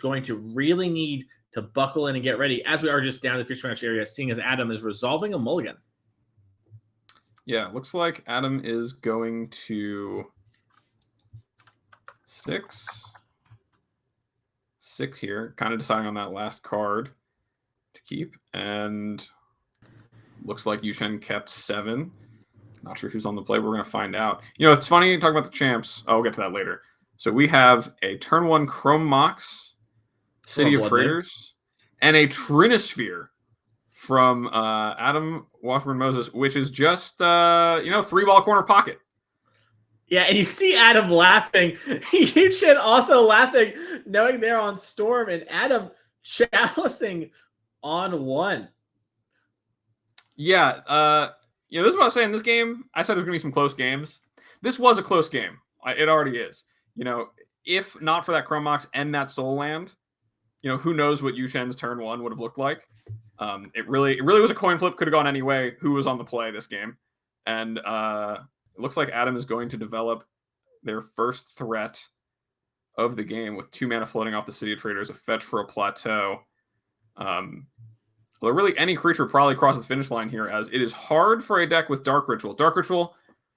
going to really need to buckle in and get ready as we are just down the fish match area, seeing as Adam is resolving a mulligan. Yeah, looks like Adam is going to 6 here, kind of deciding on that last card to keep, and looks like Yuchen kept 7. Not sure who's on the play. We're going to find out. You know, it's funny talking about the champs. Oh, we'll get to that later. So we have a turn 1 Chrome Mox, City of Traitors, and a Trinisphere from Adam Wasburn-Moses, which is just, 3-ball corner pocket. Yeah, and you see Adam laughing. Yuchen also laughing, knowing they're on Storm, and Adam chalicing on 1. Yeah, this is what I was saying. This game, I said there's going to be some close games. This was a close game. It already is. If not for that Chrome Mox and that Soul Land, who knows what Yuchen's turn 1 would have looked like. It really was a coin flip. Could have gone any way. Who was on the play this game? And it looks like Adam is going to develop their first threat of the game with 2 mana floating off the City of Traitors, a fetch for a Plateau. Well, really, any creature probably crosses the finish line here, as it is hard for a deck with Dark Ritual. Dark Ritual,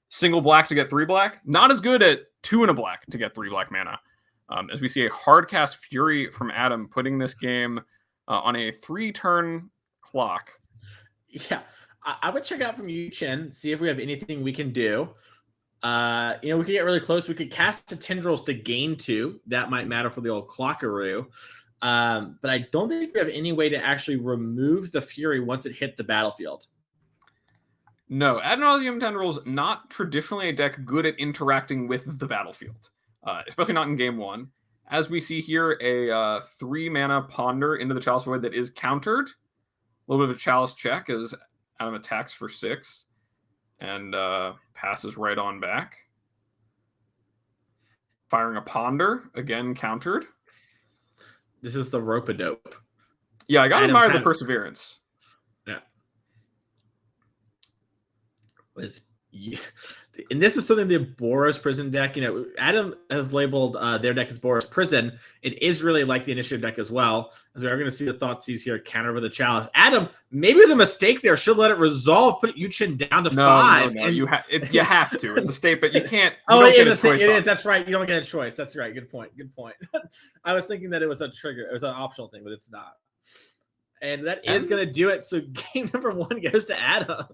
single black to get 3 black. Not as good at 2 and a black to get 3 black mana. As we see a hard cast Fury from Adam, putting this game on a 3-turn clock. Yeah, I would check out from Yuchen, see if we have anything we can do. We could get really close. We could cast the Tendrils to gain 2. That might matter for the old Clockaroo. But I don't think we have any way to actually remove the Fury once it hit the battlefield. No, Ad Nauseam Tendrils, not traditionally a deck good at interacting with the battlefield, especially not in game 1. As we see here, a 3-mana Ponder into the Chalice Void that is countered. A little bit of a Chalice check as Adam attacks for 6 and passes right on back. Firing a Ponder, again countered. This is the rope-a-dope. Yeah, I got to admire the perseverance. Yeah. And this is something the Boros Prison deck, Adam has labeled their deck as Boros Prison. It is really like the Initiative deck as well, as we are going to see the Thoughtseize here counter with the Chalice. Adam, maybe the mistake there, should let it resolve, put Yuchen down to 5. No, you have to. It's a state, but you can't. It is a state. It is. That's right. You don't get a choice. That's right. Good point. I was thinking that it was a trigger. It was an optional thing, but it's not. And that is going to do it. So game number 1 goes to Adam.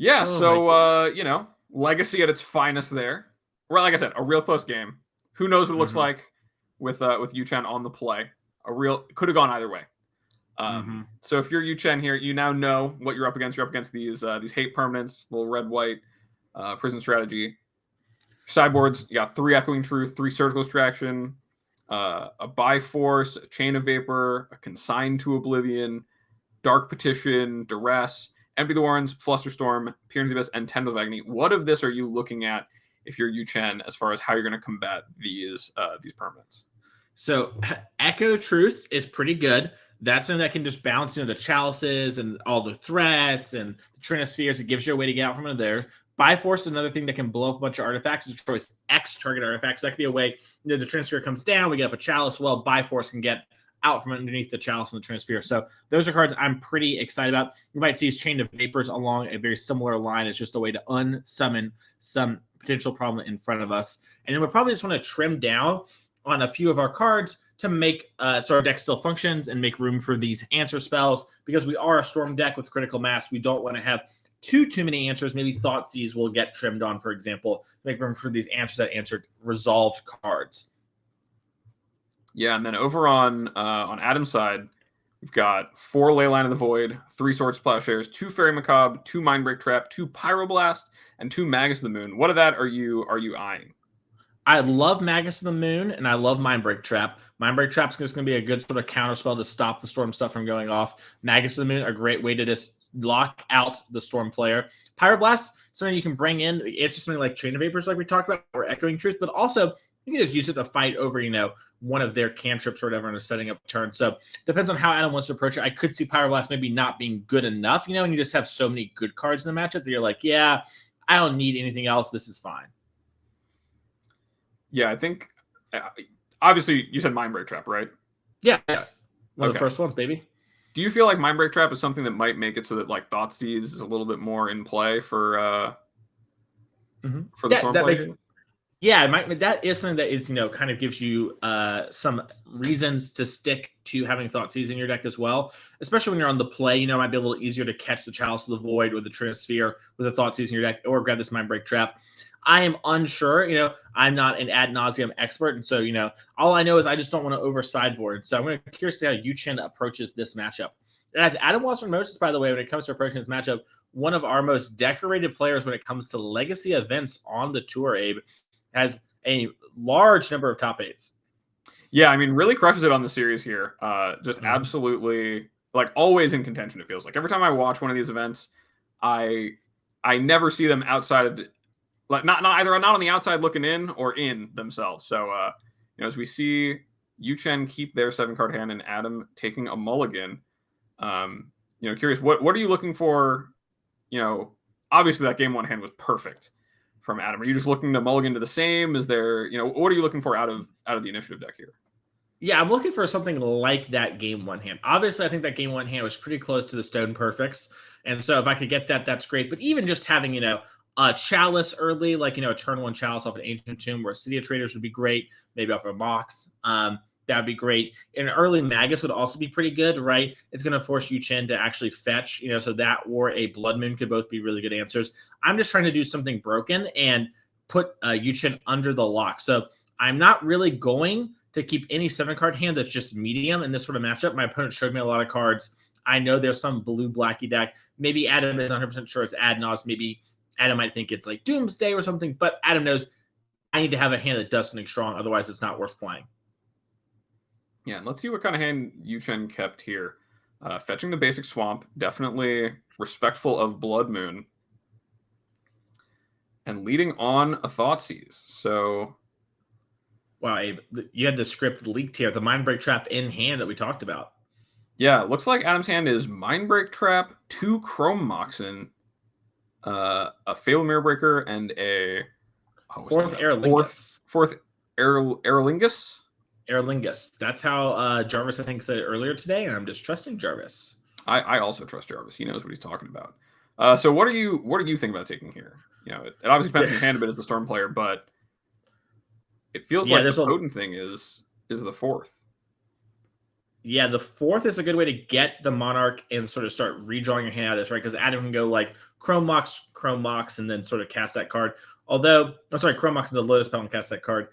Yeah, Legacy at its finest there. Well, like I said, a real close game. Who knows what it looks like with Yuchen on the play. Could have gone either way. So if you're Yuchen here, you now know what you're up against. You're up against these hate permanents, little red-white prison strategy. Sideboards, you got 3 Echoing Truth, 3 Surgical Extraction, a Byforce, a Chain of Vapor, a Consign to Oblivion, Dark Petition, Duress, Empty the Warrens, Flusterstorm, Peer into the Abyss, and Tendrils of Agony. What of this are you looking at if you're Yuchen as far as how you're going to combat these permanents? So Echo Truth is pretty good. That's something that can just bounce the Chalices and all the threats and the Trinispheres. It gives you a way to get out from under there. Byforce is another thing that can blow up a bunch of artifacts. It destroys X target artifacts. So that could be a way, the Trinisphere comes down, we get up a Chalice. Well, Byforce can get out from underneath the Chalice and the Trinisphere. So those are cards I'm pretty excited about. You might see his Chain of Vapors along a very similar line. It's just a way to unsummon some potential problem in front of us. And then we'll probably just want to trim down on a few of our cards to make so our deck still functions and make room for these answer spells, because we are a Storm deck with critical mass. We don't want to have too many answers. Maybe Thoughtseize will get trimmed on, for example, make room for these answers that answered resolved cards. Yeah, and then over on Adam's side, we've got 4 Leyline of the Void, 3 Swords Plowshares, 2 Faerie Macabre, 2 Mindbreak Trap, 2 Pyroblast, and 2 Magus of the Moon. What of that are you eyeing? I love Magus of the Moon, and I love Mindbreak Trap. Mindbreak Trap is just going to be a good sort of counterspell to stop the Storm stuff from going off. Magus of the Moon, a great way to just lock out the Storm player. Pyroblast, something you can bring in. It's just something like Chain of Vapors, like we talked about, or Echoing Truth, but also you can just use it to fight over, one of their cantrips or whatever and setting up a turn. So depends on how Adam wants to approach it. I could see Pyroblast maybe not being good enough, and you just have so many good cards in the matchup that you're like, yeah, I don't need anything else. This is fine. Yeah, I think obviously you said Mindbreak Trap, right? Yeah. One of the Okay. first ones, baby. Do you feel like Mindbreak Trap is something that might make it so that like Thoughtseize is a little bit more in play for the Storm That play makes here? Yeah, that is something that is, kind of gives you some reasons to stick to having Thoughtseize in your deck as well, especially when you're on the play. It might be a little easier to catch the Chalice of the Void or the Trinisphere with a Thoughtseize in your deck, or grab this Mindbreak Trap. I am unsure. I'm not an Ad Nauseam expert, and so all I know is I just don't want to over sideboard. So I'm going to curious to see how Yuchen approaches this matchup. As Adam Wasburn-Moses, by the way, when it comes to approaching this matchup, one of our most decorated players when it comes to legacy events on the tour, Abe, has a large number of top 8s. Yeah, I mean, really crushes it on the series here. Just absolutely, like, always in contention, it feels like. Every time I watch one of these events, I never see them outside of, like, not on the outside looking in or in themselves. So, as we see Yuchen keep their 7-card hand and Adam taking a mulligan, curious, what are you looking for? Obviously that game 1 hand was perfect from Adam. Are you just looking to mulligan to the same? Is there, what are you looking for out of the initiative deck here? Yeah, I'm looking for something like that game 1 hand. Obviously, I think that game 1 hand was pretty close to the Stone Perfects. And so if I could get that, that's great. But even just having, a Chalice early, like, a turn 1 Chalice off an Ancient Tomb or a City of Traitors would be great. Maybe off a Mox. That'd be great. An early Magus would also be pretty good, right? It's going to force Yuchen to actually fetch, so that or a Blood Moon could both be really good answers. I'm just trying to do something broken and put Yuchen under the lock. So I'm not really going to keep any 7-card hand that's just medium in this sort of matchup. My opponent showed me a lot of cards. I know there's some blue-blacky deck. Maybe Adam is 100% sure it's Ad Nauseam. Maybe Adam might think it's like Doomsday or something, but Adam knows I need to have a hand that does something strong. Otherwise, it's not worth playing. Yeah, and let's see what kind of hand Yuchen kept here. Fetching the basic swamp, definitely respectful of Blood Moon. And leading on a Thoughtseize. So, wow, Abe, you had the script leaked here. The Mindbreak Trap in hand that we talked about. Yeah, looks like Adam's hand is Mindbreak Trap, 2 Chrome Mox, a Fable Mirror Breaker, and a Forth Eorlingas. Forth Eorlingas. Eorlingas. That's how Jarvis, I think, said it earlier today, and I'm just trusting Jarvis. I also trust Jarvis. He knows what he's talking about. So what do you think about taking here? It obviously depends on your hand a bit as the Storm player, but it feels like the potent thing is the Fourth. Yeah, the Fourth is a good way to get the Monarch and sort of start redrawing your hand out of this, right? Because Adam can go like Chrome Mox, and then sort of cast that card. Although, Chrome Mox into Lotus Petal and cast that card.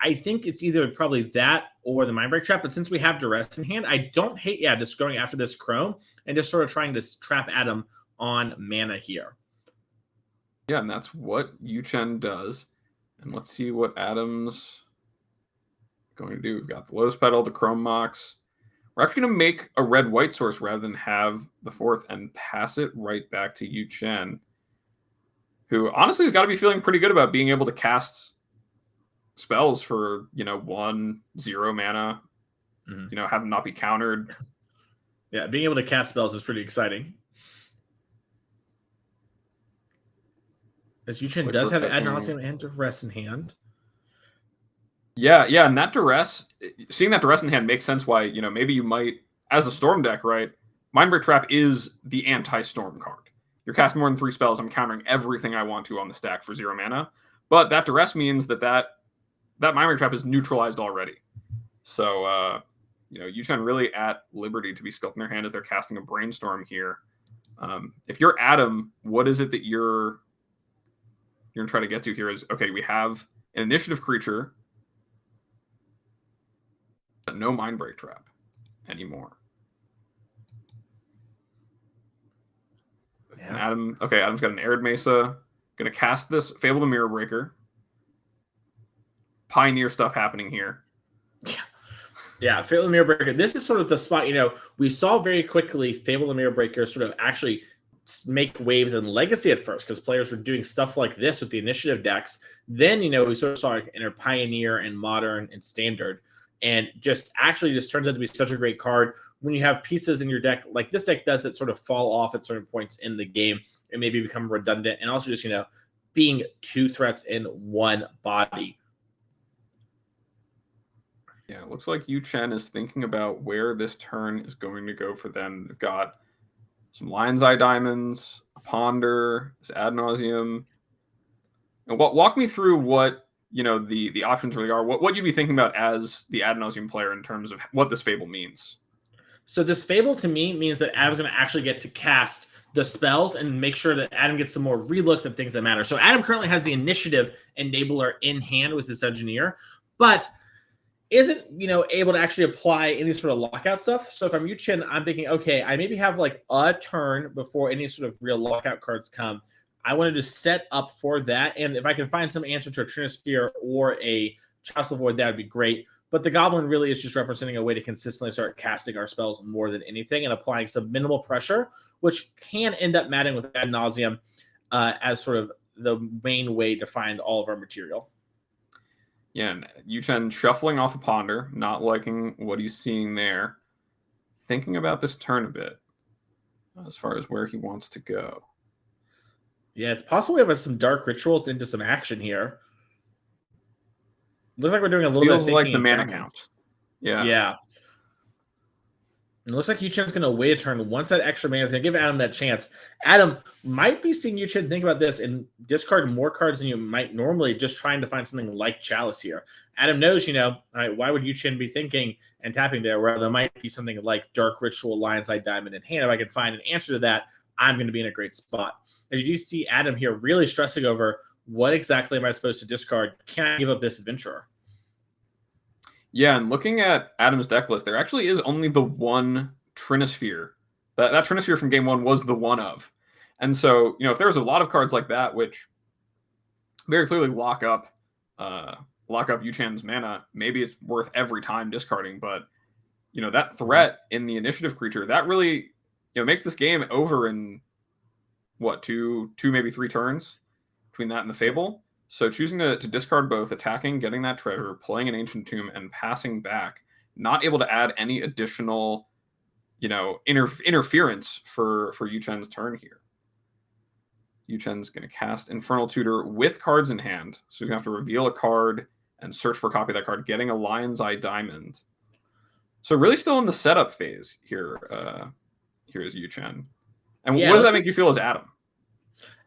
I think it's either probably that or the Mindbreak Trap. But since we have Duress in hand, I don't hate, just going after this Chrome and just sort of trying to trap Adam on mana here. Yeah, and that's what Yuchen does. And let's see what Adam's going to do. We've got the Lotus Petal, the Chrome Mox. We're actually going to make a red-white source rather than have the Fourth and pass it right back to Yuchen, who honestly has got to be feeling pretty good about being able to cast spells for 1-0 mana, have them not be countered. Yeah, being able to cast spells is pretty exciting. As Yuchen does have Ad Nauseam and Duress in hand. Yeah, and that Duress, seeing that Duress in hand makes sense why, maybe you might, as a Storm deck, right? Mindbreak Trap is the anti-Storm card. You're casting more than 3 spells, I'm countering everything I want to on the stack for 0 mana. But that Duress means that Mindbreak Trap is neutralized already. So, Yuchen really at liberty to be sculpting their hand as they're casting a Brainstorm here. If you're Adam, what is it that you're going to try to get to here is, okay, we have an initiative creature, but no Mindbreak Trap anymore. Yeah. And Adam's got an Arid Mesa. Going to cast this Fable the Mirror Breaker. Pioneer stuff happening here. Yeah, Fable the Mirror Breaker. This is sort of the spot, we saw very quickly Fable the Mirror Breaker sort of actually make waves in Legacy at first because players were doing stuff like this with the initiative decks. Then, we sort of saw it enter Pioneer and Modern and Standard. And just turns out to be such a great card when you have pieces in your deck like this deck does that sort of fall off at certain points in the game and maybe become redundant. And also just, being 2 threats in one body. Yeah, it looks like Yuchen is thinking about where this turn is going to go for them. They've got some Lion's Eye Diamonds, a Ponder, this Ad Nauseam. And walk me through what the options really are. What you'd be thinking about as the Ad Nauseam player in terms of what this Fable means. So this Fable to me means that Adam's going to actually get to cast the spells and make sure that Adam gets some more relooks at things that matter. So Adam currently has the initiative enabler in hand with his Dungeoneer, but isn't able to actually apply any sort of lockout stuff. So if I'm Yuchen, I'm thinking, okay, I maybe have like a turn before any sort of real lockout cards come. I wanted to set up for that, and if I can find some answer to a Trinisphere or a Chalice of Void, that would be great. But the Goblin really is just representing a way to consistently start casting our spells more than anything and applying some minimal pressure, which can end up matting with Ad Nauseam as sort of the main way to find all of our material. Yeah, and Yuchen shuffling off a Ponder, not liking what he's seeing there. Thinking about this turn a bit as far as where he wants to go. Yeah, it's possible we have some Dark Rituals into some action here. Looks like we're doing a little bit of thinking like the mana count. Yeah. Yeah. It looks like Yuchen's going to wait a turn. Once that extra mana is going to give Adam that chance. Adam might be seeing Yuchen think about this and discard more cards than you might normally, just trying to find something like Chalice here. Adam knows, all right, why would Yuchen be thinking and tapping there, where there might be something like Dark Ritual, Lion's Eye Diamond in hand. If I can find an answer to that, I'm going to be in a great spot. As you do see Adam here really stressing over, what exactly am I supposed to discard? Can I give up this Adventurer? Yeah, and looking at Adam's deck list, there actually is only the one Trinisphere. That Trinisphere from game one was the one of. And so, if there's a lot of cards like that, which very clearly lock up Yuchen's mana, maybe it's worth every time discarding. But, that threat in the initiative creature, that really, makes this game over in, two, maybe 3 turns between that and the Fable. So choosing to discard both, attacking, getting that treasure, playing an Ancient Tomb, and passing back, not able to add any additional, interference for Yuchen's turn here. Yuchen's going to cast Infernal Tutor with cards in hand. So he's going to have to reveal a card and search for a copy of that card, getting a Lion's Eye Diamond. So really still in the setup phase here. Here is Yuchen. And what does that make you feel as Adam?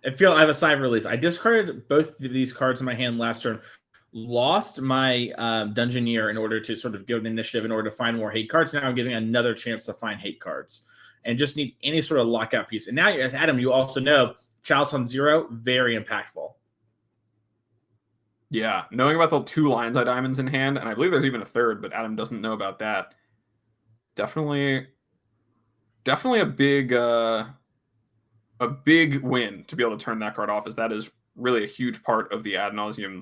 I have a sigh of relief. I discarded both of these cards in my hand last turn, lost my Dungeoneer in order to sort of give an initiative in order to find more hate cards. Now I'm giving another chance to find hate cards and just need any sort of lockout piece. And now, as Adam, you also know Chalice on 0, very impactful. Yeah, knowing about the 2 Lion's Eye Diamonds in hand, and I believe there's even a third, but Adam doesn't know about that. Definitely a big win to be able to turn that card off, as that is really a huge part of the Ad Nauseam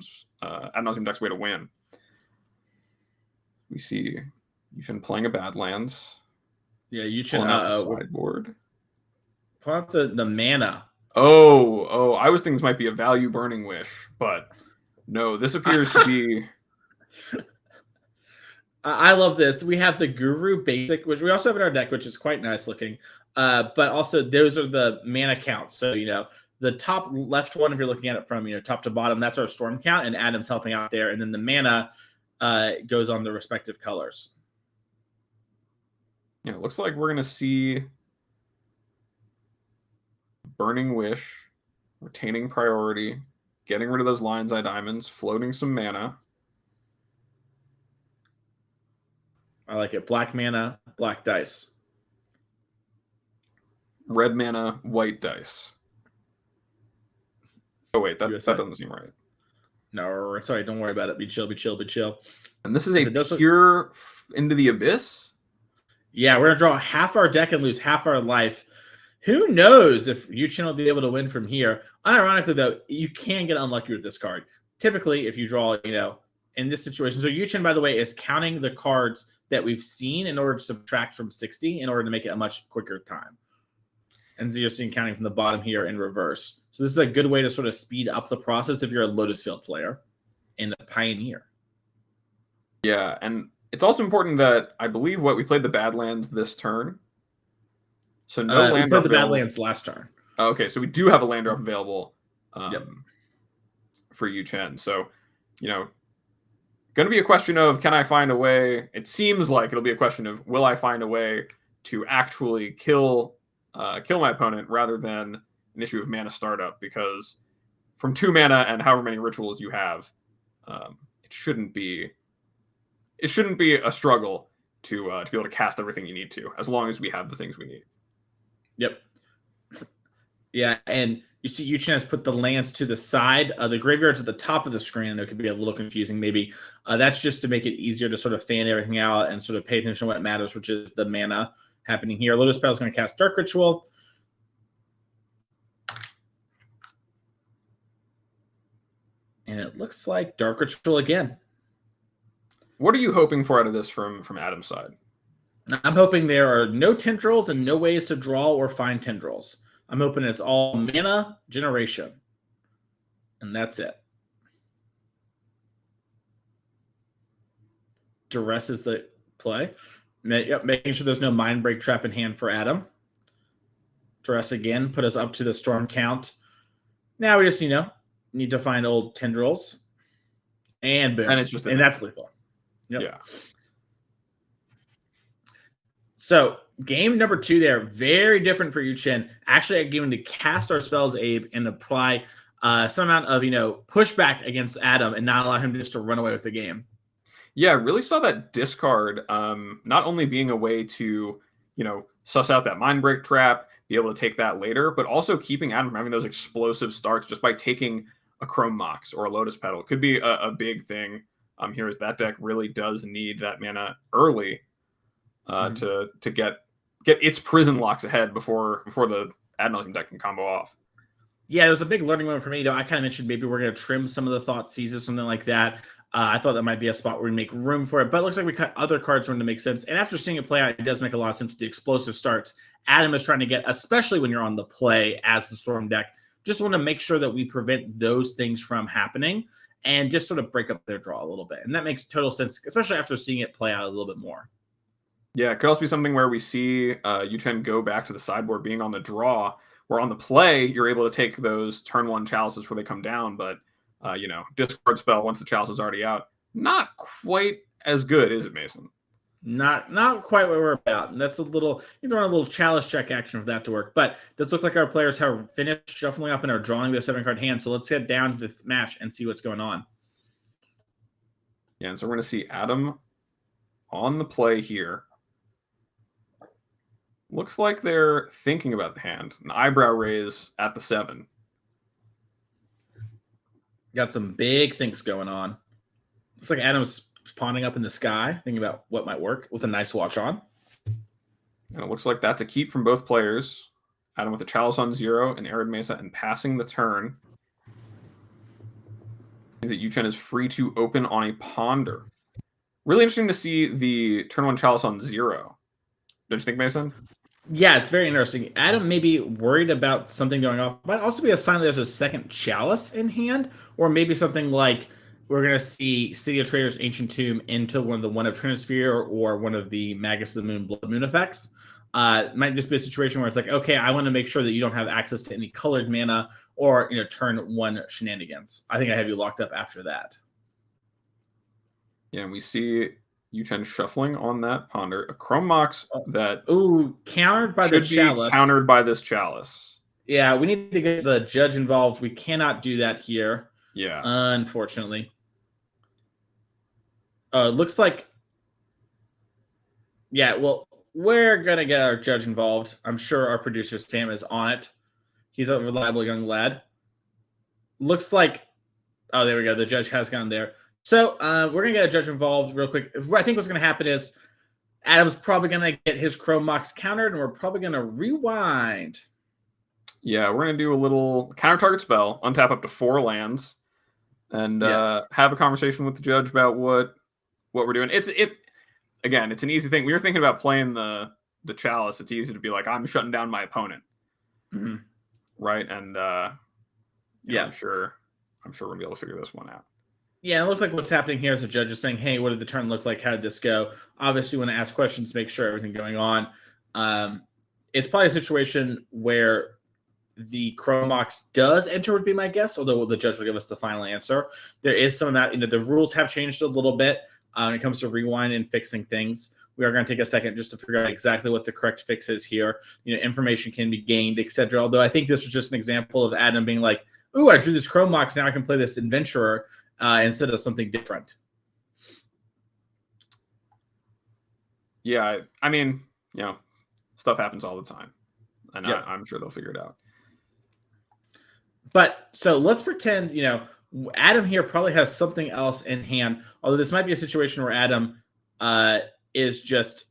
deck's way to win. We see Yuchen playing a Badlands. Yeah, Yuchen sideboard. Pull out the mana. Oh, I was thinking this might be a value Burning Wish, but no, this appears to be. I love this. We have the Guru Basic, which we also have in our deck, which is quite nice looking. But also those are the mana counts. So, the top left one, if you're looking at it from, top to bottom, that's our storm count, and Adam's helping out there. And then the mana goes on the respective colors. Yeah, it looks like we're going to see Burning Wish, retaining priority, getting rid of those Lion's Eye Diamonds, floating some mana. I like it. Black mana, black dice. Red mana, white dice. Oh, wait, that doesn't seem right. No, sorry, don't worry about it. Be chill. And this is a pure Into the Abyss? Yeah, we're going to draw half our deck and lose half our life. Who knows if Yuchen will be able to win from here. Unironically, though, you can get unlucky with this card. Typically, if you draw, in this situation. So Yuchen, by the way, is counting the cards that we've seen in order to subtract from 60 in order to make it a much quicker time. And so you're seeing counting from the bottom here in reverse. So this is a good way to sort of speed up the process if you're a Lotus Field player and a Pioneer. Yeah, and it's also important that I believe we played the Badlands this turn. So no land we played the Badlands last turn. Okay, so we do have a land drop available for Yuchen. So, going going to be a question of, can I find a way? It seems like it'll be a question of, will I find a way to actually kill my opponent rather than an issue of mana startup? Because from 2 mana and however many rituals you have, it shouldn't be a struggle to be able to cast everything you need to, as long as we have the things we need. Yep. Yeah, and you see Yuchen has put the lands to the side. The graveyard's at the top of the screen, and it could be a little confusing maybe. That's just to make it easier to sort of fan everything out and sort of pay attention to what matters, which is the mana happening here. Lotus Petal is going to cast Dark Ritual. And it looks like Dark Ritual again. What are you hoping for out of this from Adam's side? I'm hoping there are no tendrils and no ways to draw or find tendrils. I'm hoping it's all mana generation. And that's it. Duress is the play. Yep, making sure there's no Mindbreak Trap in hand for Adam. Duress again, put us up to the storm count. Now we just, need to find old tendrils. And boom. And that's lethal. Yep. Yeah. So game number 2 there, very different for Yuchen. Actually, I'm going to cast our spells, Abe, and apply some amount of, pushback against Adam and not allow him just to run away with the game. Yeah, I really saw that discard not only being a way to, suss out that Mindbreak Trap, be able to take that later, but also keeping Adam from having those explosive starts just by taking a Chrome Mox or a Lotus Petal. Could be a big thing here, as that deck really does need that mana early to get its prison locks ahead before the Ad Nauseam deck can combo off. Yeah, it was a big learning moment for me. I kind of mentioned maybe we're going to trim some of the Thought Seizes, something like that. I thought that might be a spot where we make room for it, but it looks like we cut other cards for him to make sense. And after seeing it play out, it does make a lot of sense with the explosive starts Adam is trying to get, especially when you're on the play as the Storm deck. Just want to make sure that we prevent those things from happening and just sort of break up their draw a little bit. And that makes total sense, especially after seeing it play out a little bit more. Yeah, it could also be something where we see Yuchen go back to the sideboard being on the draw, where on the play, you're able to take those turn 1 chalices before they come down, but discard spell once the chalice is already out. Not quite as good, is it, Mason? Not quite what we're about. And that's you're throwing a little chalice check action for that to work. But it does look like our players have finished shuffling up and are drawing their 7-card hand. So let's get down to the match and see what's going on. Yeah, and so we're going to see Adam on the play here. Looks like they're thinking about the hand. An eyebrow raise at the 7. Got some big things going on. Looks like Adam's pawning up in the sky, thinking about what might work with a nice watch on. And it looks like that's a keep from both players. Adam with a Chalice on 0 and Arid Mesa and passing the turn. That Yuchen is free to open on a Ponder. Really interesting to see the turn 1 Chalice on 0. Don't you think, Mason? Yeah, it's very interesting. Adam may be worried about something going off. Might also be a sign that there's a second Chalice in hand, or maybe something like we're going to see City of Traitors, Ancient Tomb into one of Trinisphere or one of the Magus of the Moon, Blood Moon effects. It might just be a situation where it's like, okay, I want to make sure that you don't have access to any colored mana or turn 1 shenanigans. I think I have you locked up after that. Yeah, and we see Yuchen shuffling on that Ponder. A Chrome Mox that countered by the Chalice. Countered by this Chalice. Yeah, we need to get the judge involved. We cannot do that here. Yeah. Unfortunately. Looks like... Yeah, well, we're going to get our judge involved. I'm sure our producer, Sam, is on it. He's a reliable young lad. Looks like... Oh, there we go. The judge has gone there. So we're going to get a judge involved real quick. I think what's going to happen is Adam's probably going to get his Chrome Mox countered, and we're probably going to rewind. Yeah, we're going to do a little counter target spell, untap up to 4 lands, and have a conversation with the judge about what we're doing. Again, it's an easy thing. We were thinking about playing the Chalice. It's easy to be like, I'm shutting down my opponent. Mm-hmm. Right? And yeah, I'm sure we're going to be able to figure this one out. Yeah, it looks like what's happening here is the judge is saying, hey, what did the turn look like? How did this go? Obviously, when I ask questions, make sure everything going on. It's probably a situation where the Chrome Mox does enter would be my guess, although the judge will give us the final answer. There is some of that, the rules have changed a little bit when it comes to rewind and fixing things. We are going to take a second just to figure out exactly what the correct fix is here. Information can be gained, etc. Although I think this was just an example of Adam being like, ooh, I drew this Chrome Mox, now I can play this Adventurer instead of something different. Yeah, I mean, stuff happens all the time. And I'm sure they'll figure it out. But so let's pretend, Adam here probably has something else in hand. Although this might be a situation where Adam is just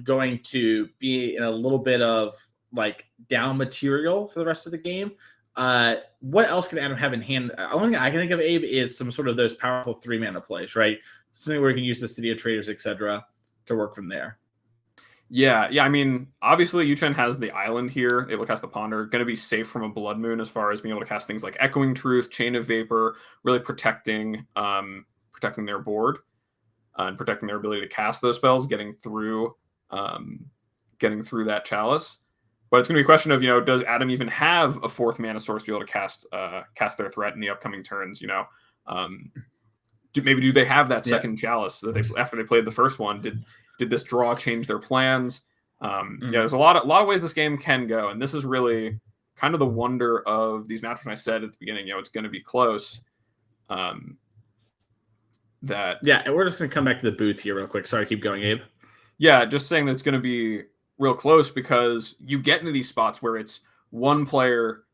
going to be in a little bit of like down material for the rest of the game. What else can Adam have in hand? The only thing I can think of, Abe, is some sort of those powerful 3-mana plays, right? Something where you can use the City of Traitors, etc., to work from there. Yeah. I mean, obviously, Yuchen has the island here, able to cast the Ponder, going to be safe from a Blood Moon as far as being able to cast things like Echoing Truth, Chain of Vapor, really protecting their board and protecting their ability to cast those spells, getting through that Chalice. But it's going to be a question of, does Adam even have a 4th mana source to be able to cast their threat in the upcoming turns? Do they have that second Chalice that after they played the first one? Did this draw change their plans? There's a lot of ways this game can go, and this is really kind of the wonder of these matches. When I said at the beginning, it's going to be close. And we're just going to come back to the booth here real quick. Sorry, keep going, Abe. Yeah, just saying that it's going to be real close because you get into these spots where it's one player,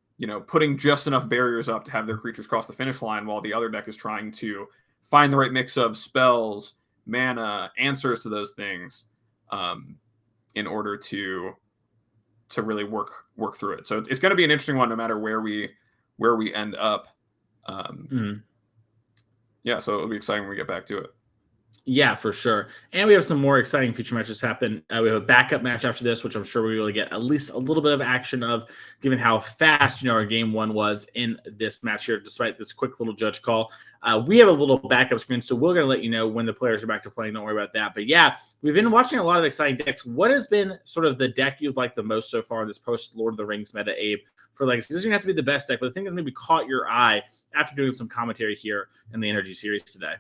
putting just enough barriers up to have their creatures cross the finish line, while the other deck is trying to find the right mix of spells, mana, answers to those things, in order to really work through it. So it's going to be an interesting one, no matter where we end up. Yeah, so it'll be exciting when we get back to it. Yeah, for sure. And we have some more exciting feature matches happen. We have a backup match after this, which I'm sure we will get at least a little bit of action of, given how fast our game 1 was in this match here, despite this quick little judge call. We have a little backup screen, so we're going to let you know when the players are back to playing. Don't worry about that. But yeah, we've been watching a lot of exciting decks. What has been sort of the deck you've liked the most so far in this post-Lord of the Rings meta, Abe, for Legacy? This doesn't have to be the best deck, but the thing that maybe caught your eye after doing some commentary here in the NRG series today.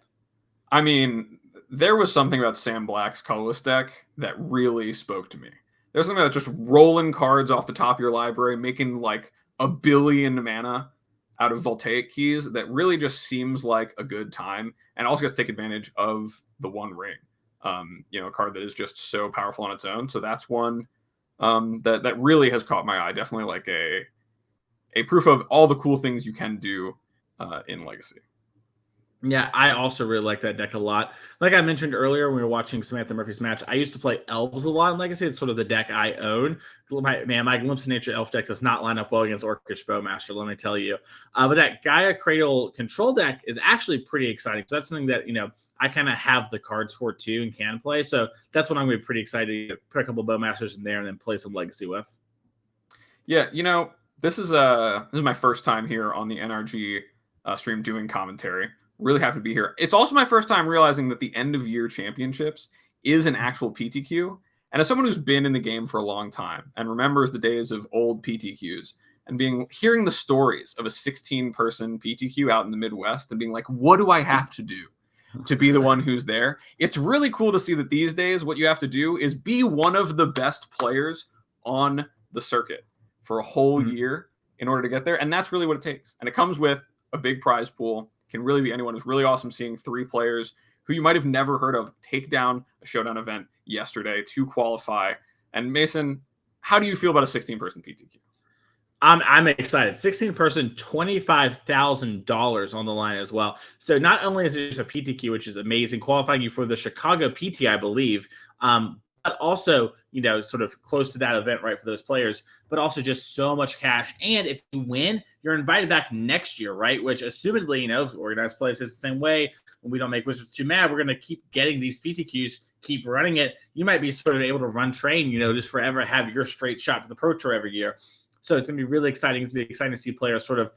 I mean, there was something about Sam Black's colorless deck that really spoke to me. There's something about just rolling cards off the top of your library, making like 1 billion mana out of Voltaic keys that really just seems like a good time, and also gets to take advantage of the One Ring. A card that is just so powerful on its own. So that's one that really has caught my eye. Definitely like a proof of all the cool things you can do in Legacy. Yeah, I also really like that deck a lot. Like I mentioned earlier, when we were watching Samantha Murphy's match, I used to play Elves a lot in Legacy. It's sort of the deck I own. My Glimpse of Nature Elf deck does not line up well against Orcish Bowmaster, let me tell you. But that Gaia Cradle control deck is actually pretty exciting. So that's something that, I kind of have the cards for too and can play. So that's what I'm going to be pretty excited to put a couple Bowmasters in there and then play some Legacy with. Yeah, this is my first time here on the NRG stream doing commentary. Really happy to be here. It's also my first time realizing that the end of year championships is an actual PTQ. And as someone who's been in the game for a long time and remembers the days of old PTQs and hearing the stories of a 16-person PTQ out in the Midwest and being like, what do I have to do to be the one who's there? It's really cool to see that these days what you have to do is be one of the best players on the circuit for a whole year in order to get there. And that's really what it takes. And it comes with a big prize pool. Can really be anyone. It was really awesome seeing 3 players who you might have never heard of take down a showdown event yesterday to qualify. And Mason, how do you feel about a 16-person PTQ? I'm excited. 16-person, $25,000 on the line as well. So not only is it just a PTQ, which is amazing, qualifying you for the Chicago PT, I believe, but also, sort of close to that event, right, for those players, but also just so much cash. And if you win, you're invited back next year, right? Which, assumedly, organized play is the same way. When we don't make Wizards too mad, we're going to keep getting these PTQs, keep running it. You might be sort of able to run train, just forever have your straight shot to the Pro Tour every year. So it's going to be really exciting. It's going to be exciting to see players sort of,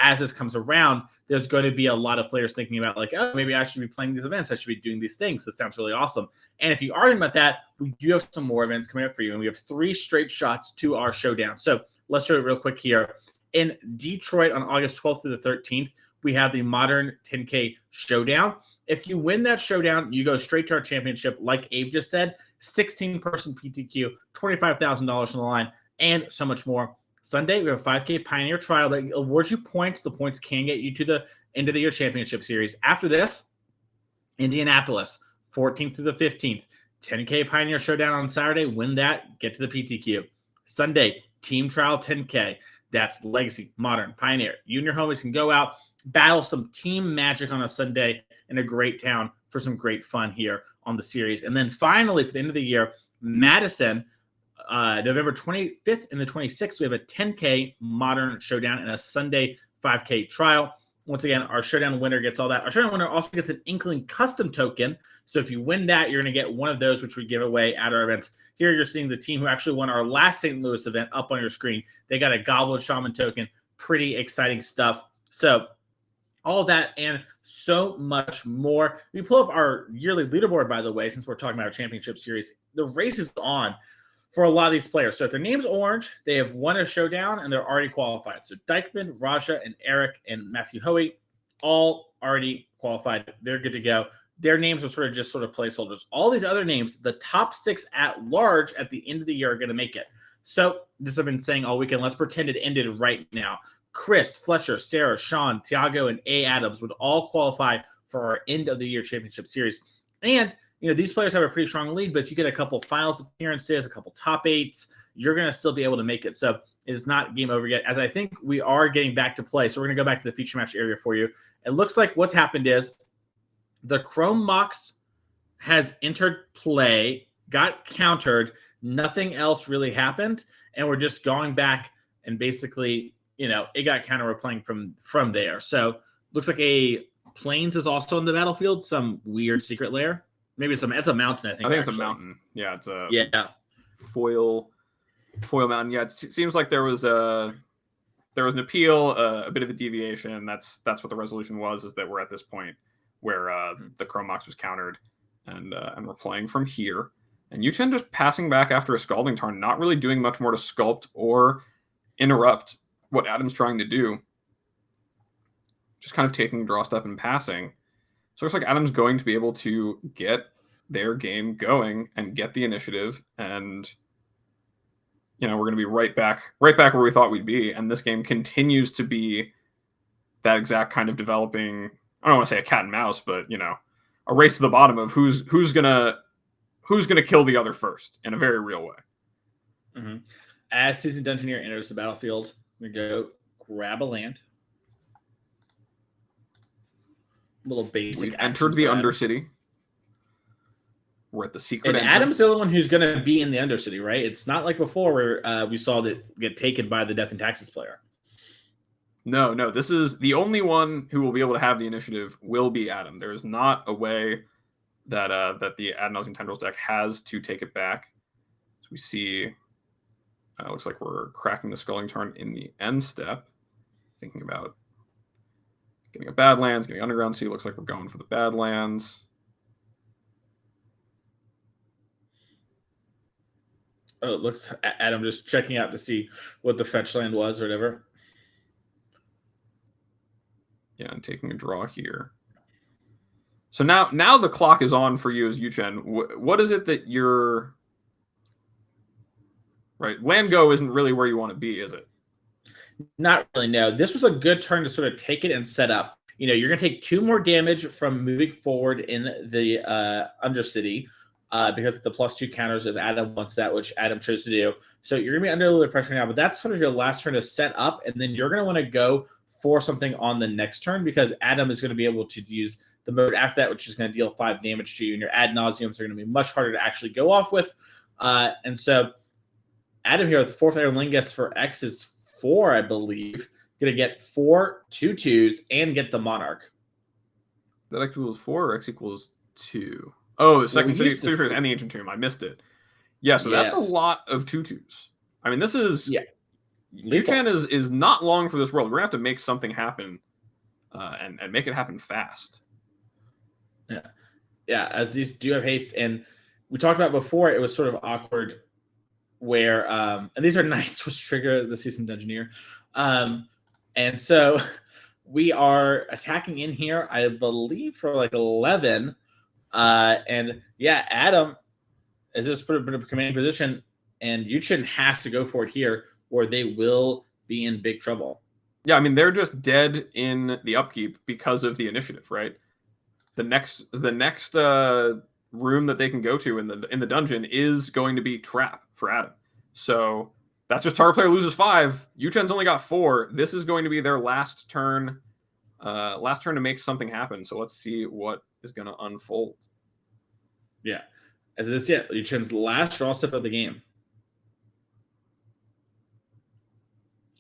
as this comes around, there's going to be a lot of players thinking about like, oh, maybe I should be playing these events. I should be doing these things. That sounds really awesome. And if you are thinking about that, we do have some more events coming up for you. And we have 3 straight shots to our showdown. So let's show it real quick here. In Detroit on August 12th through the 13th, we have the Modern 10K Showdown. If you win that showdown, you go straight to our championship, like Abe just said, 16-person PTQ, $25,000 on the line, and so much more. Sunday, we have a 5K Pioneer Trial that awards you points. The points can get you to the end of the year championship series. After this, Indianapolis, 14th through the 15th, 10K Pioneer Showdown on Saturday. Win that, get to the PTQ. Sunday, Team Trial 10K. That's Legacy, Modern, Pioneer. You and your homies can go out, battle some team magic on a Sunday in a great town for some great fun here on the series. And then finally, for the end of the year, Madison, November 25th and the 26th, we have a 10K Modern Showdown and a Sunday 5K Trial. Once again, our Showdown winner gets all that. Our Showdown winner also gets an Inkling custom token. So if you win that, you're going to get one of those, which we give away at our events. Here you're seeing the team who actually won our last St. Louis event up on your screen. They got a Goblin Shaman token. Pretty exciting stuff. So all that and so much more. We pull up our yearly leaderboard, by the way, since we're talking about our championship series. The race is on for a lot of these players. So if their name's orange, they have won a showdown and they're already qualified. So Dykeman, Raja, and Eric, and Matthew Hoey, all already qualified. They're good to go. Their names are sort of placeholders. All these other names, the top 6 at large at the end of the year are going to make it. So this I've been saying all weekend. Let's pretend it ended right now. Chris, Fletcher, Sarah, Sean, Tiago, and A. Adams would all qualify for our end of the year championship series. And these players have a pretty strong lead, but if you get a couple finals appearances, a couple top 8s, you're going to still be able to make it. So it is not game over yet, as I think we are getting back to play. So we're going to go back to the feature match area for you. It looks like what's happened is the Chrome Mox has entered play, got countered. Nothing else really happened. And we're just going back and basically, it got countered. We're playing from there. So looks like a Plains is also in the battlefield. Some weird secret lair. Maybe it's a mountain, I think. It's a mountain. Yeah, it's a foil mountain. Yeah, it seems like there was an appeal, a bit of a deviation. That's what the resolution was, is that we're at this point where the Chrome Mox was countered, and we're playing from here. And Yuchen just passing back after a Scalding Tarn, not really doing much more to sculpt or interrupt what Adam's trying to do. Just kind of taking a draw step and passing. So it looks like Adam's going to be able to get their game going and get the initiative. And, we're going to be right back where we thought we'd be. And this game continues to be that exact kind of developing, I don't want to say a cat and mouse, but, a race to the bottom of who's going to kill the other first in a very real way. Mm-hmm. As Seasoned Dungeoneer enters the battlefield, we go grab a land. Little basic. We've entered the Undercity. We're at the secret and entrance. Adam's the only one who's going to be in the Undercity, right? It's not like before where we saw it get taken by the Death and Taxes player. No. This is the only one who will be able to have the initiative will be Adam. There is not a way that that the Ad Nauseam Tendrils deck has to take it back. So we see, looks like we're cracking the Scalding Tarn in the end step. Thinking about getting a Badlands, getting Underground Sea. Looks like we're going for the Badlands. Oh, it looks Adam just checking out to see what the fetch land was or whatever. Yeah, and taking a draw here. So now the clock is on for you as Yuchen. What is it that you're... Right, land go isn't really where you want to be, is it? Not really, no. This was a good turn to sort of take it and set up. You're going to take 2 more damage from moving forward in the Undercity because of the +2 counters if Adam wants that, which Adam chose to do. So you're going to be under a little bit of pressure now, but that's sort of your last turn to set up, and then you're going to want to go for something on the next turn because Adam is going to be able to use the mode after that, which is going to deal 5 damage to you, and your Ad Nauseams are going to be much harder to actually go off with. And so Adam here with Forth Eorlingas for X is 4, I believe. Going to get 4 2/2s and get the Monarch. That X equals 4 or X equals 2? Oh, the second city and the Ancient Tomb. I missed it. Yeah, so that's a lot of 2/2s. I mean, this is... Yeah. Yuchen is not long for this world. We're gonna have to make something happen, and make it happen fast. Yeah, as these do have haste, and we talked about before, it was sort of awkward where and these are knights, which trigger the Seasoned Dungeoneer. And so we are attacking in here, I believe, for like 11. And yeah, Adam is just put in a commanding position, and Yuchen has to go for it here, or they will be in big trouble. Yeah, I mean, they're just dead in the upkeep because of the initiative, right? The next room that they can go to in the dungeon is going to be Trap for Adam. So that's just target player loses 5. Yuchen's only got 4. This is going to be their last turn to make something happen. So let's see what is going to unfold. Yeah, as this, yeah, Yuchen's last draw step of the game.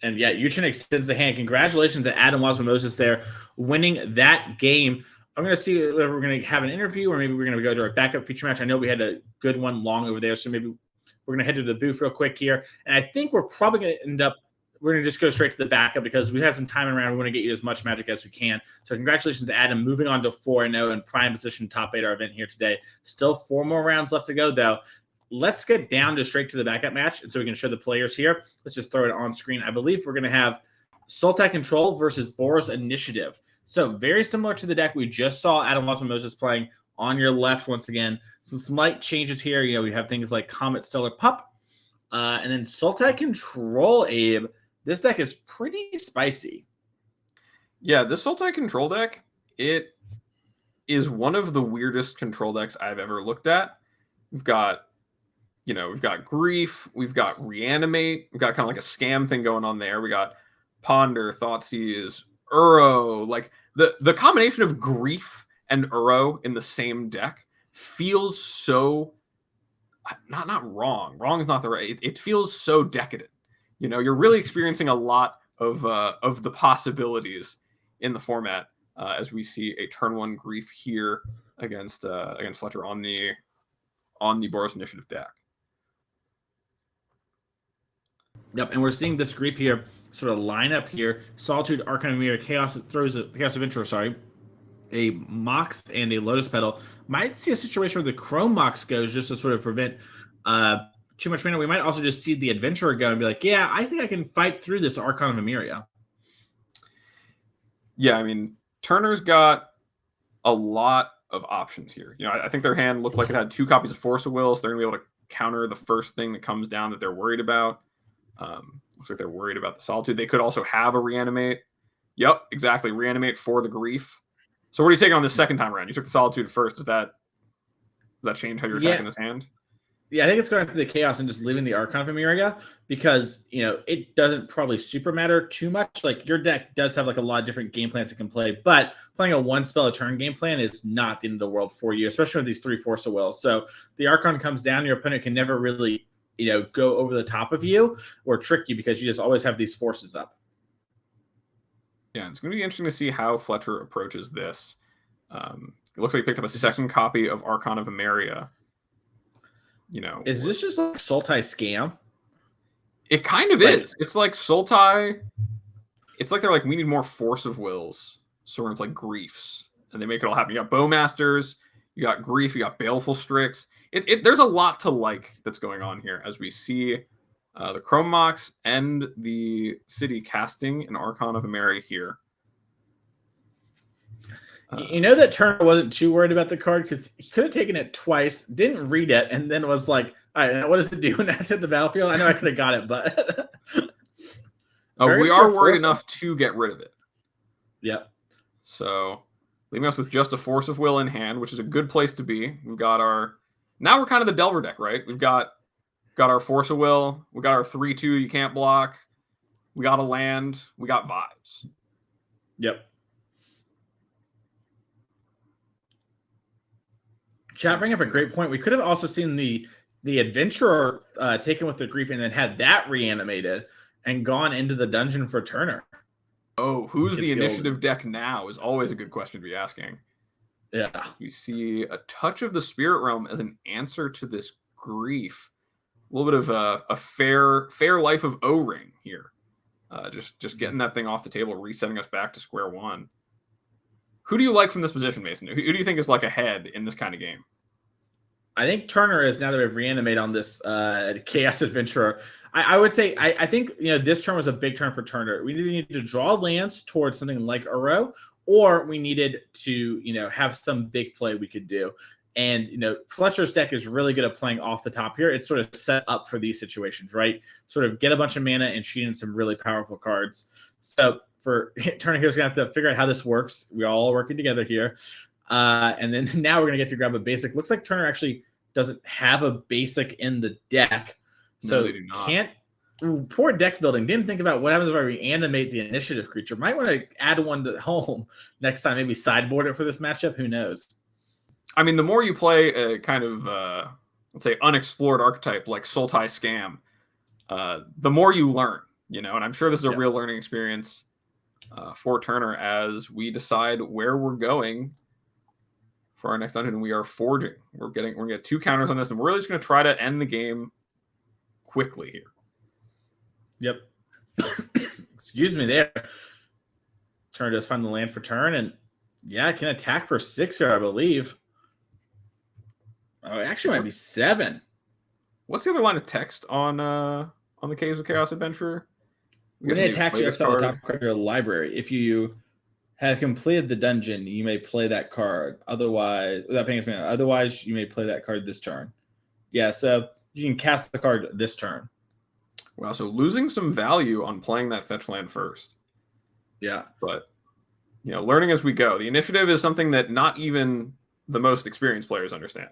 And yeah, Yuchen extends the hand. Congratulations to Adam Wasburn-Moses there, winning that game. I'm going to see if we're going to have an interview, or maybe we're going to go to our backup feature match. I know we had a good one long over there, so maybe we're going to head to the booth real quick here. And I think we're probably going to we're going to just go straight to the backup because we have some time around. We want to get you as much magic as we can. So congratulations to Adam, moving on to 4-0 in prime position, top 8 our event here today. Still 4 more rounds left to go, though. Let's get down to straight to the backup match, and so we can show the players here. Let's just throw it on screen. I believe we're going to have Sultai Control versus Boros Initiative. So very similar to the deck we just saw Adam Wasburn-Moses playing on your left once again. Some slight changes here. You know, we have things like Comet Stellar Pup, and then Sultai Control, Abe. This deck is pretty spicy. Yeah, this Sultai Control deck, it is one of the weirdest control decks I've ever looked at. We've got Grief, we've got Reanimate, we've got kind of like a scam thing going on there. We got Ponder, Thoughtseize, Uro. Like the combination of Grief and Uro in the same deck feels so not wrong. Wrong is not the right. It feels so decadent. You know, you're really experiencing a lot of the possibilities in the format as we see a turn 1 Grief here against Fletcher on the Boros Initiative deck. Yep, and we're seeing this Grief here sort of line up here. Solitude, Arcana Mirror, Chaos Adventurer, a Mox and a Lotus Petal. Might see a situation where the Chrome Mox goes just to sort of prevent too much mana. We might also just see the Adventurer go and be like, yeah, I think I can fight through this Archon of Emeria. Yeah, I mean, Turner's got a lot of options here. You know, I think their hand looked like it had 2 copies of Force of Will, so they're going to be able to counter the first thing that comes down that they're worried about. Looks like they're worried about the Solitude. They could also have a Reanimate. Yep, exactly. Reanimate for the Grief. So what are you taking on this second time around? You took the Solitude first. Does that change how you're attacking this hand? Yeah, I think it's going through the Chaos and just leaving the Archon of Emeria because, you know, it doesn't probably super matter too much. Like, your deck does have like a lot of different game plans it can play, but playing a 1 spell a turn game plan is not the end of the world for you, especially with these 3 Force of Will. So the Archon comes down, your opponent can never really, you know, go over the top of you or trick you because you just always have these forces up. Yeah, it's going to be interesting to see how Fletcher approaches this. It looks like he picked up a second copy of Archon of Emeria. You know, is this just like Sultai scam? It kind of is. It's like Sultai. It's like they're like, we need more Force of Wills, so we're gonna play Griefs, and they make it all happen. You got Bowmasters, you got Grief, you got Baleful Strix. There's a lot to like that's going on here as we see the Chrome Mox and the City casting an Archon of Emeria here. You know that Turner wasn't too worried about the card because he could have taken it twice, didn't read it, and then was like, all right, what does it do when that's hit the battlefield? I know I could have got it, but... we are worried enough to get rid of it. Yep. So, leaving us with just a Force of Will in hand, which is a good place to be. We've got our... Now we're kind of the Delver deck, right? We've got our Force of Will. We got our 3-2 you can't block. We got a land. We got vibes. Yep. Chat bring up a great point. We could have also seen the Adventurer taken with the Grief and then had that reanimated and gone into the dungeon for Turner. Oh, who's the initiative deck now is always a good question to be asking. Yeah. You see a touch of the Spirit Realm as an answer to this Grief. A little bit of a fair life of O-Ring here. Just getting that thing off the table, resetting us back to square one. Who do you like from this position, Mason? Who do you think is like ahead in this kind of game? I think Turner is, now that we've reanimated on this Chaos Adventurer. I would say I think this turn was a big turn for Turner. We either needed to draw lands towards something like Uro, or we needed to have some big play we could do. And Fletcher's deck is really good at playing off the top here. It's sort of set up for these situations, right? Sort of get a bunch of mana and cheat in some really powerful cards. So for Turner here's gonna have to figure out how this works. We're all working together here. And then now we're gonna get to grab a basic. Looks like Turner actually doesn't have a basic in the deck. So they do not. Can't. Ooh, poor deck building. Didn't think about what happens if I reanimate the initiative creature. Might want to add one to home next time. Maybe sideboard it for this matchup. Who knows? I mean, the more you play a kind of, let's say, unexplored archetype like Sultai Scam, the more you learn, and I'm sure this is a real learning experience for Turner as we decide where we're going for our next dungeon. We are forging. We're going to get 2 counters on this, and we're really just going to try to end the game quickly here. Yep. Excuse me there. Turner does find the land for turn, and it can attack for 6 here, I believe. Oh, it actually might be 7. What's the other line of text on the Caves of Chaos Adventurer? When it attacks you, exile the top card of your library. If you have completed the dungeon, you may play that card. Otherwise, without paying mana. Otherwise, you may play that card this turn. Yeah, so you can cast the card this turn. Wow, so losing some value on playing that fetch land first. Yeah. But, learning as we go. The initiative is something that not even the most experienced players understand.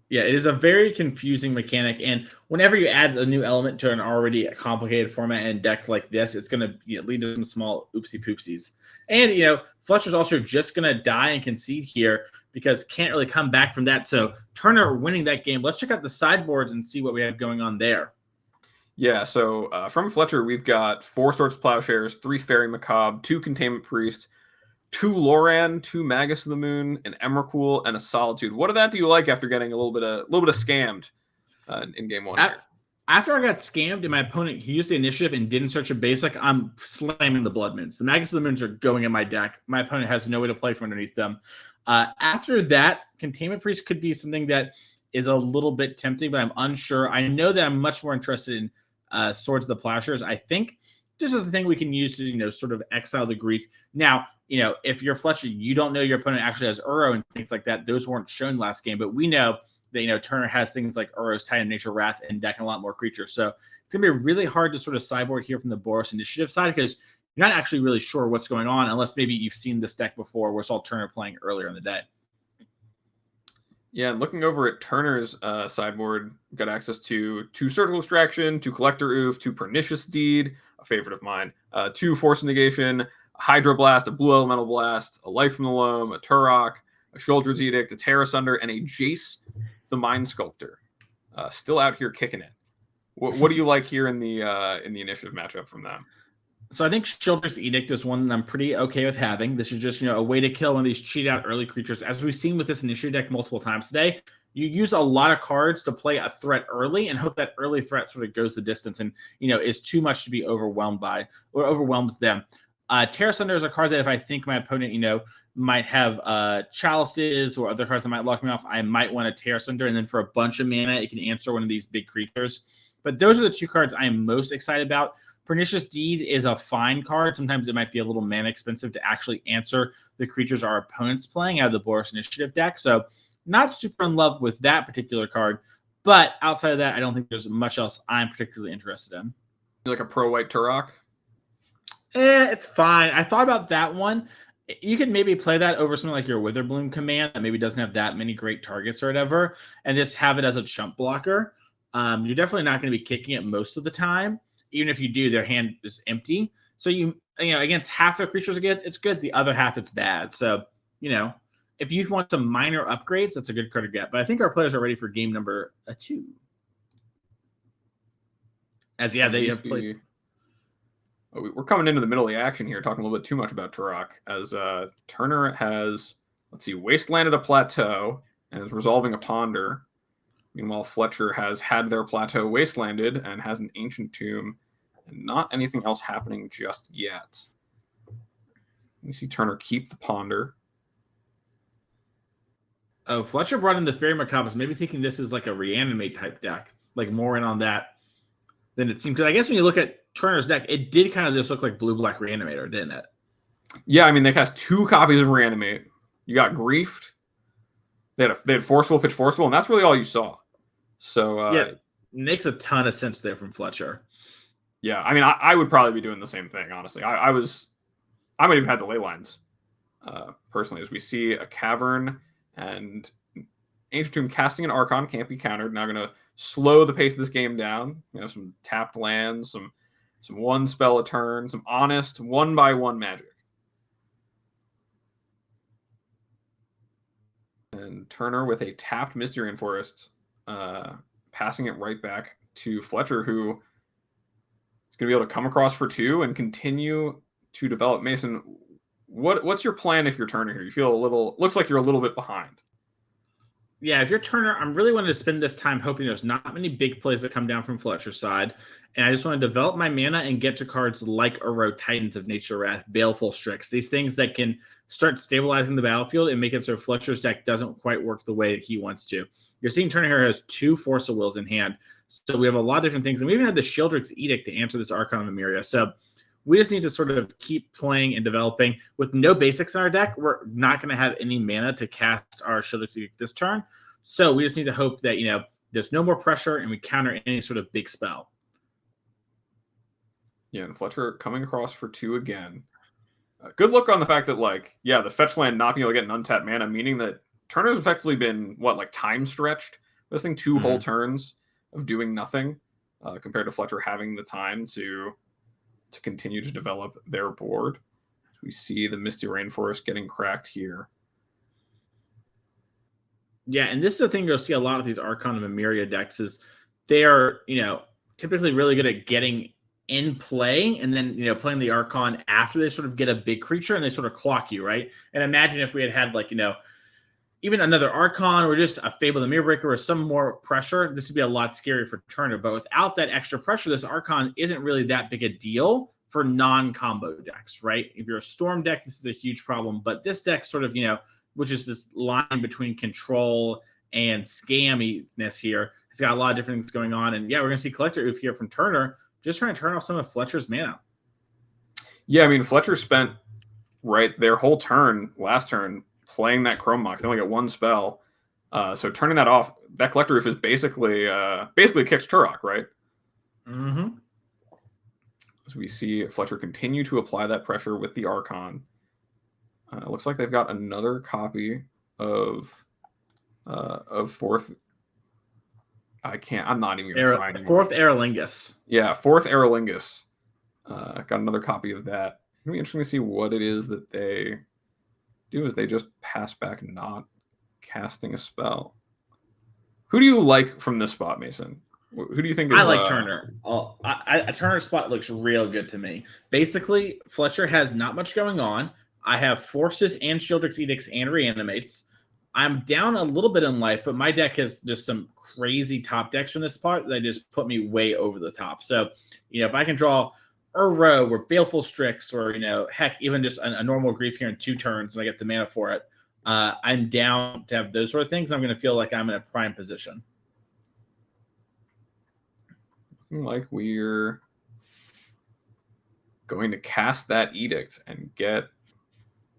Yeah, it is a very confusing mechanic, and whenever you add a new element to an already complicated format and deck like this, it's going to lead to some small oopsie poopsies. And, Fletcher's also just going to die and concede here because can't really come back from that. So Turner winning that game. Let's check out the sideboards and see what we have going on there. Yeah, so from Fletcher, we've got 4 Swords Plowshares, 3 Faerie Macabre, 2 Containment Priest, 2 Loran, 2 Magus of the Moon, an Emrakul, and a Solitude. What of that do you like after getting a little bit of scammed in game 1? After I got scammed and my opponent used the initiative and didn't search a basic, I'm slamming the Blood Moons. The Magus of the Moons are going in my deck. My opponent has no way to play from underneath them. After that, Containment Priest could be something that is a little bit tempting, but I'm unsure. I know that I'm much more interested in Swords of the Plowshares. I think this is the thing we can use to, sort of exile the grief. Now, if you're Fletcher, you don't know your opponent actually has Uro and things like that. Those weren't shown last game, but we know that, Turner has things like Uro's Titan Nature Wrath and decking a lot more creatures. So it's going to be really hard to sort of sideboard here from the Boros initiative side because you're not actually really sure what's going on unless maybe you've seen this deck before where saw Turner playing earlier in the day. Yeah, and looking over at Turner's sideboard, we've got access to 2 Surgical Extraction, 2 Collector Oof, 2 Pernicious Deed, a favorite of mine, 2 Force Negation, a Hydroblast, a Blue Elemental Blast, a Life from the Loam, a Turok, a Shoulder's Edict, a Terra Sunder, and a Jace the Mind Sculptor. Still out here kicking it. What do you like here in the initiative matchup from them? So I think Shoulder's Edict is one that I'm pretty okay with having. This is just, a way to kill one of these cheat out early creatures. As we've seen with this initiative deck multiple times today, you use a lot of cards to play a threat early and hope that early threat sort of goes the distance and, is too much to be overwhelmed by or overwhelms them. Terra Sunder is a card that if I think my opponent, might have Chalices or other cards that might lock me off, I might want to Terra Sunder. And then for a bunch of mana, it can answer one of these big creatures. But those are the 2 cards I am most excited about. Pernicious Deed is a fine card. Sometimes it might be a little mana expensive to actually answer the creatures our opponent's playing out of the Boros Initiative deck. So not super in love with that particular card. But outside of that, I don't think there's much else I'm particularly interested in. Like a pro-white Turok? It's fine. I thought about that one. You could maybe play that over something like your Witherbloom command that maybe doesn't have that many great targets or whatever, and just have it as a chump blocker. You're definitely not going to be kicking it most of the time. Even if you do, their hand is empty. So against half their creatures again, it's good. The other half, it's bad. So, if you want some minor upgrades, that's a good card to get. But I think our players are ready for game number 2. They have played. We're coming into the middle of the action here, talking a little bit too much about Turok, as Turner has, wastelanded a Plateau and is resolving a Ponder. Meanwhile, Fletcher has had their Plateau wastelanded and has an Ancient Tomb And not anything else happening just yet. We see Turner keep the Ponder. Oh, Fletcher brought in the Faerie Macabre, maybe thinking this is like a reanimate type deck, like more in on that than it seemed. Because I guess when you look at Turner's deck, it did kind of just look like blue-black reanimator, didn't it? Yeah, I mean, they cast 2 copies of Reanimate. You got Griefed. They had Forceful, Pitch Forceful, and that's really all you saw. So yeah, makes a ton of sense there from Fletcher. Yeah, I mean, I would probably be doing the same thing, honestly. I might even have the Leylines, personally, as we see a Cavern and Ancient Tomb casting an Archon, can't be countered. Now going to slow the pace of this game down. You know, some tapped lands, some one spell a turn, some honest 1/1 magic. And Turner with a tapped Misty Rainforest, passing it right back to Fletcher, who is going to be able to come across for 2 and continue to develop. Mason, what's your plan if you're Turner here? You feel looks like you're a little bit behind. Yeah, if you're Turner, I'm really wanting to spend this time hoping there's not many big plays that come down from Fletcher's side. And I just want to develop my mana and get to cards like Uro, Titans of Nature Wrath, Baleful Strix, these things that can start stabilizing the battlefield and make it so Fletcher's deck doesn't quite work the way he wants to. You're seeing Turner here has 2 Force of Wills in hand. So we have a lot of different things. And we even had the Shieldrick's Edict to answer this Archon of Emeria. So we just need to sort of keep playing and developing. With no basics in our deck, we're not going to have any mana to cast our Shieldrick's Edict this turn. So we just need to hope that, there's no more pressure and we counter any sort of big spell. Yeah, and Fletcher coming across for 2 again. Good look on the fact that, the fetch land not being able to get an untapped mana, meaning that Turner's effectively been, time stretched? This thing 2 whole turns of doing nothing, compared to Fletcher having the time to continue to develop their board. We see the Misty Rainforest getting cracked here. Yeah, and this is the thing you'll see a lot of these Archon of Emeria decks is they are, typically really good at getting in play and then, playing the Archon after they sort of get a big creature and they sort of clock you, right? And imagine if we had even another Archon or just a Fable the Mirror Breaker or some more pressure, this would be a lot scarier for Turner. But without that extra pressure, this Archon isn't really that big a deal for non-combo decks, right? If you're a Storm deck, this is a huge problem. But this deck sort of, which is this line between control and scamminess here, it's got a lot of different things going on. And yeah, we're going to see Collector Oof here from Turner, just trying to turn off some of Fletcher's mana. Yeah, I mean, Fletcher spent their whole turn, last turn, playing that Chrome Mox. They only get 1 spell. So turning that off, that Collector Roof is basically kicks Turok, right? Mm-hmm. As we see Fletcher continue to apply that pressure with the Archon. It looks like they've got another copy of Forth. I'm not even going to try anymore. Forth Eorlingas. Yeah, Forth Eorlingas. Got another copy of that. It'll be interesting to see what it is that they do as they just pass back not casting a spell. Who do you like from this spot, Mason? Who do you think is... I like Turner. Turner's spot looks real good to me. Basically, Fletcher has not much going on. I have Forces and Shieldrick's Edicts and Reanimates. I'm down a little bit in life, but my deck has just some crazy top decks from this spot that just put me way over the top. So, if I can draw Uro or Baleful Strix or, heck, even just a normal Grief here in 2 turns and I get the mana for it, I'm down to have those sort of things. I'm going to feel like I'm in a prime position. Like we're going to cast that Edict and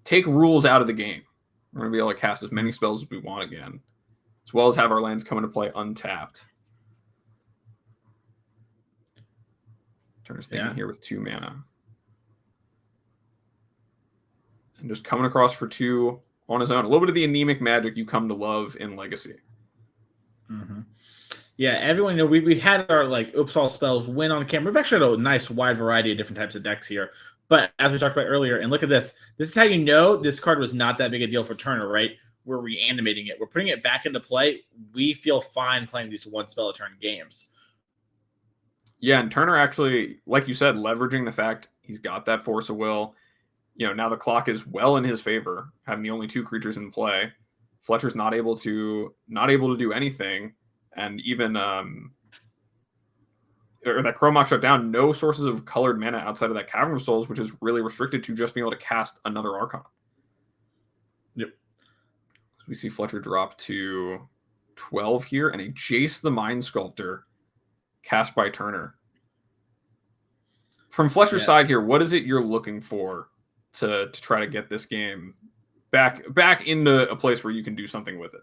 take rules out of the game. We're going to be able to cast as many spells as we want again, as well as have our lands come into play untapped. Turner's thinking here with 2 mana. And just coming across for 2 on his own. A little bit of the anemic magic you come to love in Legacy. Mm-hmm. Yeah, everyone, we had our oops all spells win on camera. We've actually had a nice wide variety of different types of decks here. But as we talked about earlier, and look at this. This is how you know this card was not that big a deal for Turner, right? We're reanimating it. We're putting it back into play. We feel fine playing these 1 spell a turn games. Yeah, and Turner actually, like you said, leveraging the fact he's got that Force of Will. Now the clock is well in his favor, having the only 2 creatures in play. Fletcher's not able to do anything, and even or that Chrome Mox shut down, no sources of colored mana outside of that Cavern of Souls, which is really restricted to just being able to cast another Archon. Yep. So we see Fletcher drop to 12 here, and a Jace the Mind Sculptor cast by Turner. From Fletcher's side here, what is it you're looking for to try to get this game back into a place where you can do something with it?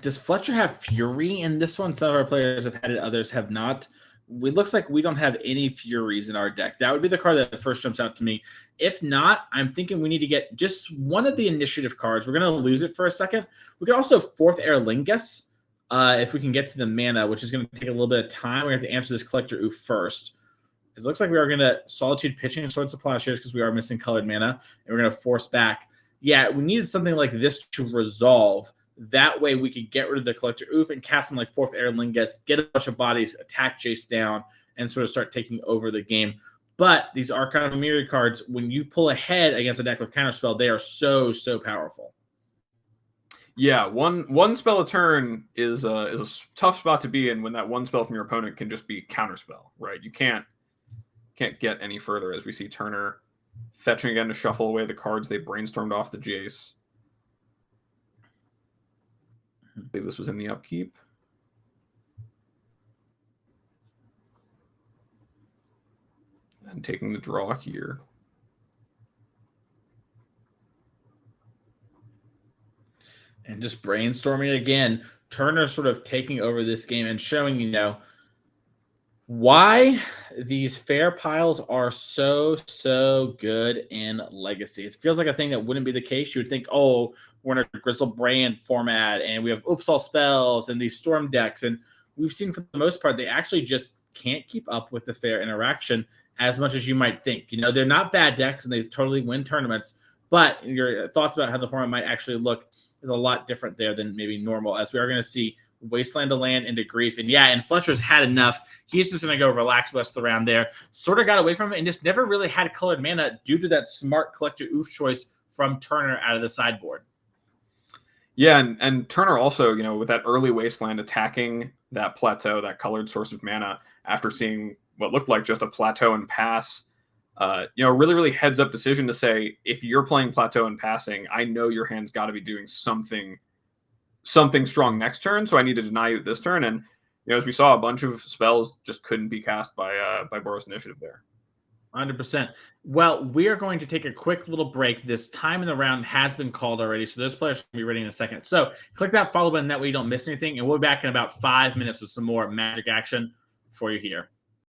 Does Fletcher have Fury in this one? Some of our players have had it, others have not. It looks like we don't have any Furies in our deck. That would be the card that first jumps out to me. If not, I'm thinking we need to get just one of the initiative cards. We're going to lose it for a second. We could also Forth Eorlingas if we can get to the mana, which is going to take a little bit of time. We have to answer this Collector Oof first. It looks like we are going to Solitude Pitching Swords of Plowshares because we are missing colored mana, and we're going to force back. Yeah, we needed something like this to resolve. That way we could get rid of the Collector Oof and cast them like Forth Eorlingas, get a bunch of bodies, attack Jace down, and sort of start taking over the game. But these Archon of Myriad cards, when you pull ahead against a deck with Counterspell, they are so, so powerful. Yeah, one spell a turn is a tough spot to be in when that one spell from your opponent can just be Counterspell, right? You can't get any further, as we see Turner fetching again to shuffle away the cards they brainstormed off the Jace. I believe this was in the upkeep. And taking the draw here. And just brainstorming again. Turner sort of taking over this game and showing, why these fair piles are so good in Legacy. It feels like a thing that wouldn't be the case. You would think, oh, we're in a Grizzle Brand format, and we have Oops All Spells and these Storm decks. And we've seen for the most part, they actually just can't keep up with the fair interaction as much as you might think. They're not bad decks, and they totally win tournaments. But your thoughts about how the format might actually look is a lot different there than maybe normal, as we are going to see Wasteland to land into Grief. And Fletcher's had enough. He's just going to go relax the rest of the round there. Sort of got away from it and just never really had colored mana due to that smart Collector Oof choice from Turner out of the sideboard. Yeah, and Turner also, with that early Wasteland attacking that Plateau, that colored source of mana, after seeing what looked like just a Plateau and pass, really, really heads up decision to say, if you're playing Plateau and passing, I know your hand's got to be doing something strong next turn, so I need to deny you this turn. And as we saw, a bunch of spells just couldn't be cast by Boros Initiative there. 100%. Well, we are going to take a quick little break. This time in the round has been called already, so those players should be ready in a second. So click that follow button, that way you don't miss anything, and we'll be back in about 5 minutes with some more Magic action for you here.